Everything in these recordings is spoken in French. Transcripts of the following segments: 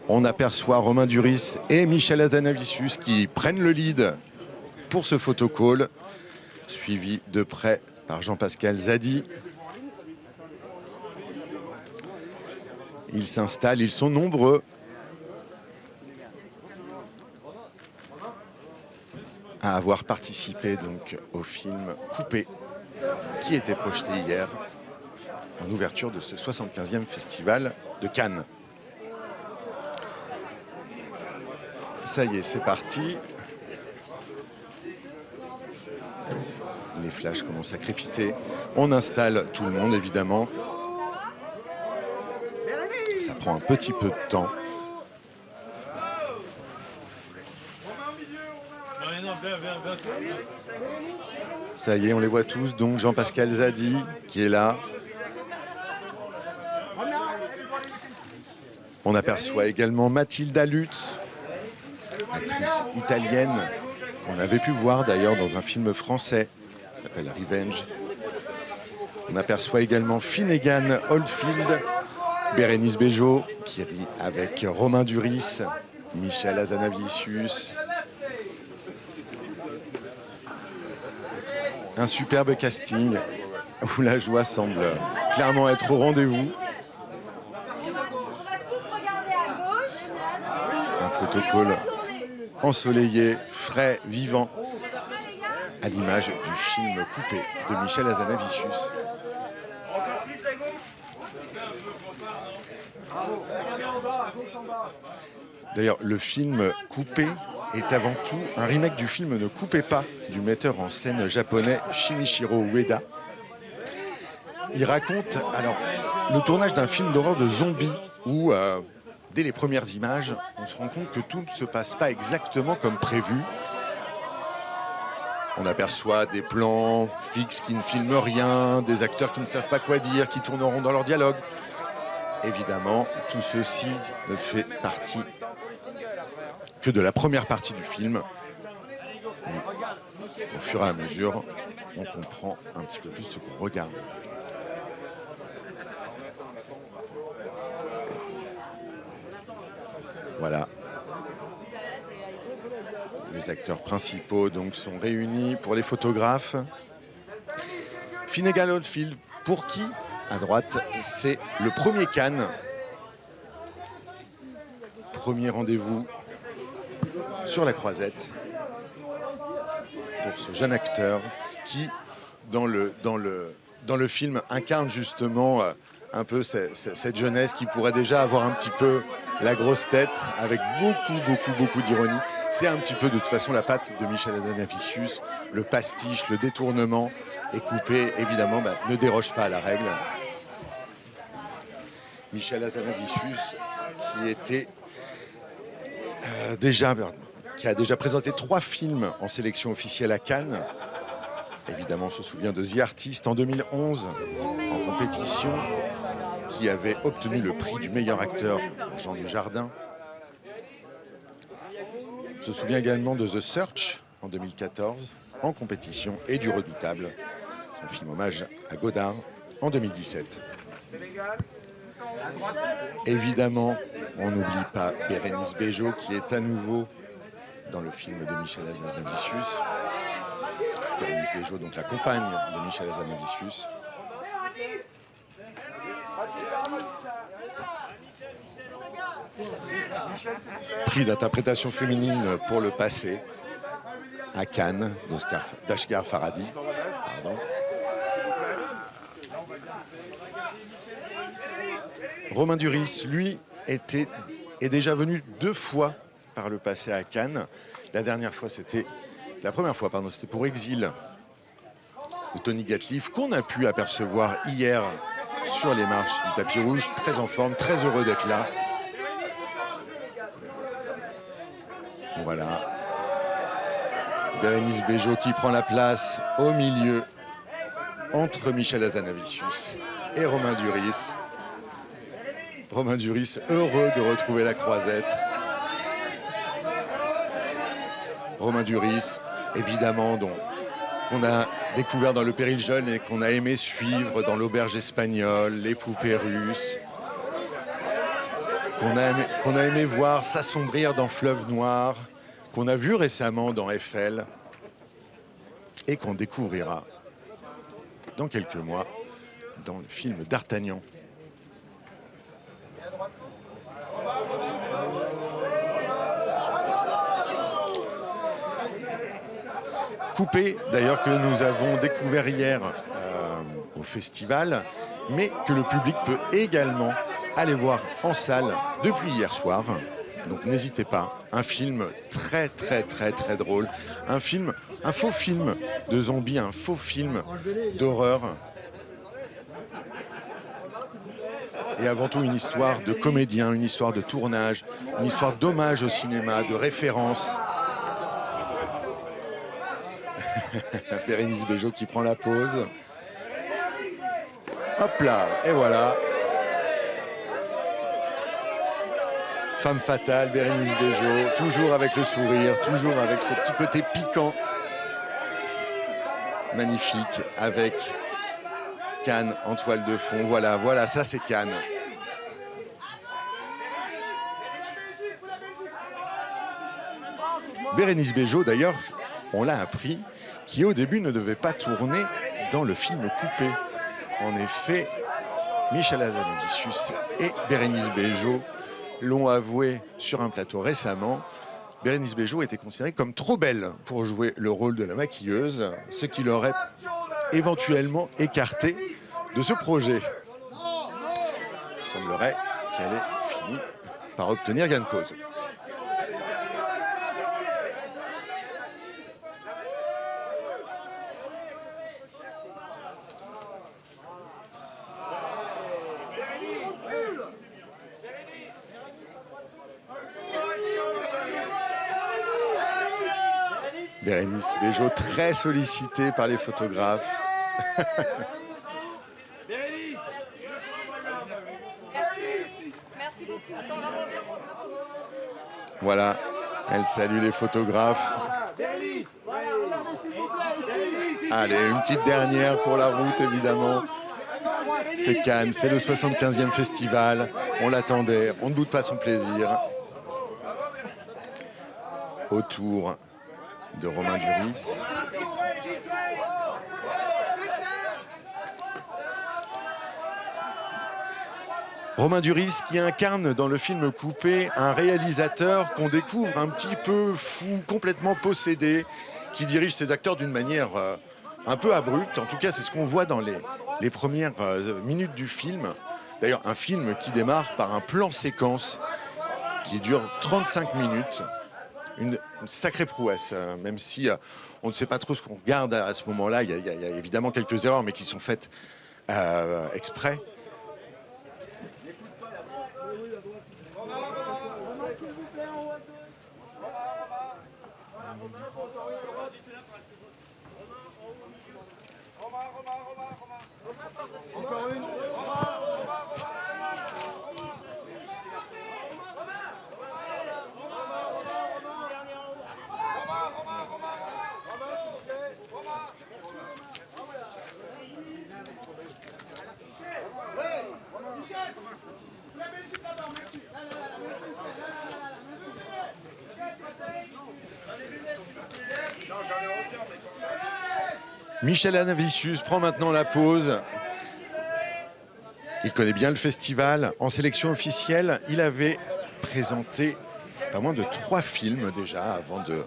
On aperçoit Romain Duris et Michel Hazanavicius qui prennent le lead pour ce photocall, suivi de près par Jean-Pascal Zadi. Ils s'installent, ils sont nombreux à avoir participé donc au film Coupé, qui était projeté hier en ouverture de ce 75e festival de Cannes. Ça y est, c'est parti. Les flashs commencent à crépiter. On installe tout le monde, évidemment. Ça prend un petit peu de temps. Ça y est, on les voit tous. Donc Jean-Pascal Zadi qui est là. On aperçoit également Mathilda Lutz, actrice italienne qu'on avait pu voir d'ailleurs dans un film français qui s'appelle Revenge. On aperçoit également Finnegan Oldfield, Bérénice Bejo qui rit avec Romain Duris, Michel Hazanavicius. Un superbe casting où la joie semble clairement être au rendez-vous. Un photocall ensoleillé, frais, vivant, à l'image du film Coupé de Michel Hazanavicius. D'ailleurs, le film Coupé est avant tout un remake du film Ne coupez pas du metteur en scène japonais Shinichiro Ueda. Il raconte alors le tournage d'un film d'horreur de zombies où, dès les premières images, on se rend compte que tout ne se passe pas exactement comme prévu. On aperçoit des plans fixes qui ne filment rien, des acteurs qui ne savent pas quoi dire, qui tourneront dans leur dialogue. Évidemment, tout ceci ne fait partie que de la première partie du film. Au fur et à mesure, on comprend un petit peu plus ce qu'on regarde. Voilà. Les acteurs principaux donc sont réunis pour les photographes. Finnegan Oldfield, pour qui, à droite, c'est le premier Cannes. Premier rendez-vous sur la croisette pour ce jeune acteur qui, dans le film, incarne justement un peu cette jeunesse qui pourrait déjà avoir un petit peu la grosse tête, avec beaucoup d'ironie. C'est un petit peu de toute façon la patte de Michel Hazanavicius, le pastiche, le détournement, et Coupé, évidemment, ne déroge pas à la règle. Michel Hazanavicius qui a déjà présenté 3 films en sélection officielle à Cannes. Évidemment, on se souvient de The Artist en 2011, en compétition, qui avait obtenu le prix du meilleur acteur, Jean Dujardin. On se souvient également de The Search en 2014, en compétition, et du Redoutable, son film hommage à Godard, en 2017. Évidemment, on n'oublie pas Bérénice Bejo, qui est à nouveau dans le film de Michel Hazanavicius. Bérénice Bejo, donc la compagne de Michel Hazanavicius. Prix d'interprétation féminine pour le passé à Cannes d'Ashghar Farhadi. Pardon. Romain Duris, lui, est déjà venu 2 fois par le passé à Cannes. La première fois, c'était pour Exil de Tony Gatliff, qu'on a pu apercevoir hier sur les marches du tapis rouge, très en forme, très heureux d'être là. Voilà. Bérénice Bejo qui prend la place au milieu entre Michel Hazanavicius et Romain Duris. Romain Duris, heureux de retrouver la croisette. Romain Duris, évidemment, qu'on a découvert dans Le Péril jeune et qu'on a aimé suivre dans L'Auberge espagnole, Les poupées russes. qu'on a aimé voir s'assombrir dans Fleuve Noir, qu'on a vu récemment dans Eiffel et qu'on découvrira dans quelques mois dans le film d'Artagnan. Coupé, d'ailleurs, que nous avons découvert hier au festival, mais que le public peut également aller voir en salle depuis hier soir. Donc n'hésitez pas, un film très très très très drôle, un faux film de zombies, un faux film d'horreur. Et avant tout une histoire de comédien, une histoire de tournage, une histoire d'hommage au cinéma, de référence. Bérénice Bejo qui prend la pause. Hop là, et voilà. Femme fatale, Bérénice Bejo, toujours avec le sourire, toujours avec ce petit côté piquant. Magnifique, avec Cannes en toile de fond. Voilà, voilà, ça c'est Cannes. Bérénice Bejo, d'ailleurs, on l'a appris, qui au début ne devait pas tourner dans le film coupé. En effet, Michel Hazanavicius et Bérénice Bejo l'ont avoué sur un plateau récemment. Bérénice Bejo était considérée comme trop belle pour jouer le rôle de la maquilleuse, ce qui l'aurait éventuellement écarté de ce projet. Il semblerait qu'elle ait fini par obtenir gain de cause. Bérénice Bejo très sollicitée par les photographes. Merci beaucoup. Voilà, elle salue les photographes. Allez, une petite dernière pour la route, évidemment. C'est Cannes, c'est le 75e festival. On l'attendait, on ne boude pas son plaisir. Autour de Romain Duris. Romain Duris qui incarne dans le film Coupé un réalisateur qu'on découvre un petit peu fou, complètement possédé, qui dirige ses acteurs d'une manière un peu abrupte. En tout cas, c'est ce qu'on voit dans les premières minutes du film. D'ailleurs, un film qui démarre par un plan séquence qui dure 35 minutes. Une sacrée prouesse, même si on ne sait pas trop ce qu'on regarde à ce moment-là. Il y a évidemment quelques erreurs, mais qui sont faites exprès. Encore une. Michel Hazanavicius prend maintenant la pause. Il connaît bien le festival. En sélection officielle, il avait présenté pas moins de 3 films déjà avant de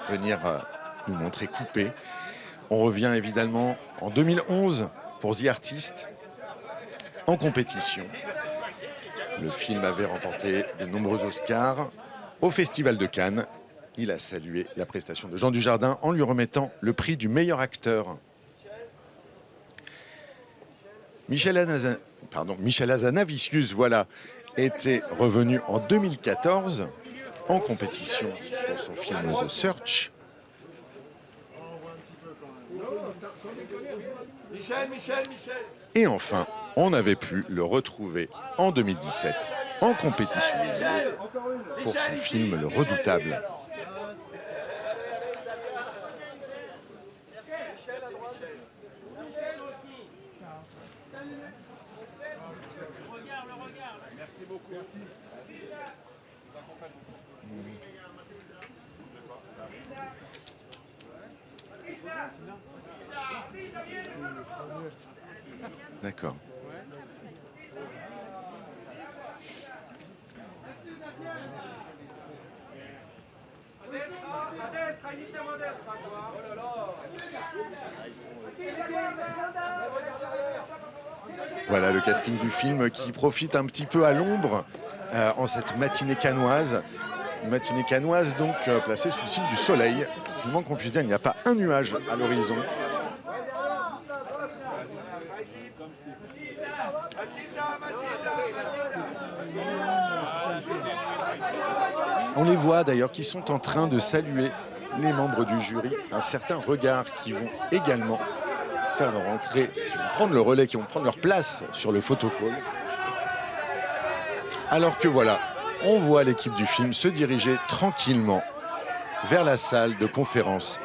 venir nous montrer Coupé. On revient évidemment en 2011 pour The Artist en compétition. Le film avait remporté de nombreux Oscars. Au Festival de Cannes, il a salué la prestation de Jean Dujardin en lui remettant le prix du meilleur acteur. Michel Hazanavicius, voilà, était revenu en 2014 en compétition pour son film The Search. Et enfin, on avait pu le retrouver en 2017 en compétition pour son film Le Redoutable. Merci beaucoup. D'accord. Voilà le casting du film qui profite un petit peu à l'ombre en cette matinée cannoise. Une matinée cannoise donc placée sous le signe du soleil. C'est le moins qu'on puisse dire, il n'y a pas un nuage à l'horizon. On les voit d'ailleurs qui sont en train de saluer les membres du jury. Un certain regard qui vont également faire leur entrée, qui vont prendre le relais, qui vont prendre leur place sur le photocall. Alors que voilà, on voit l'équipe du film se diriger tranquillement vers la salle de conférence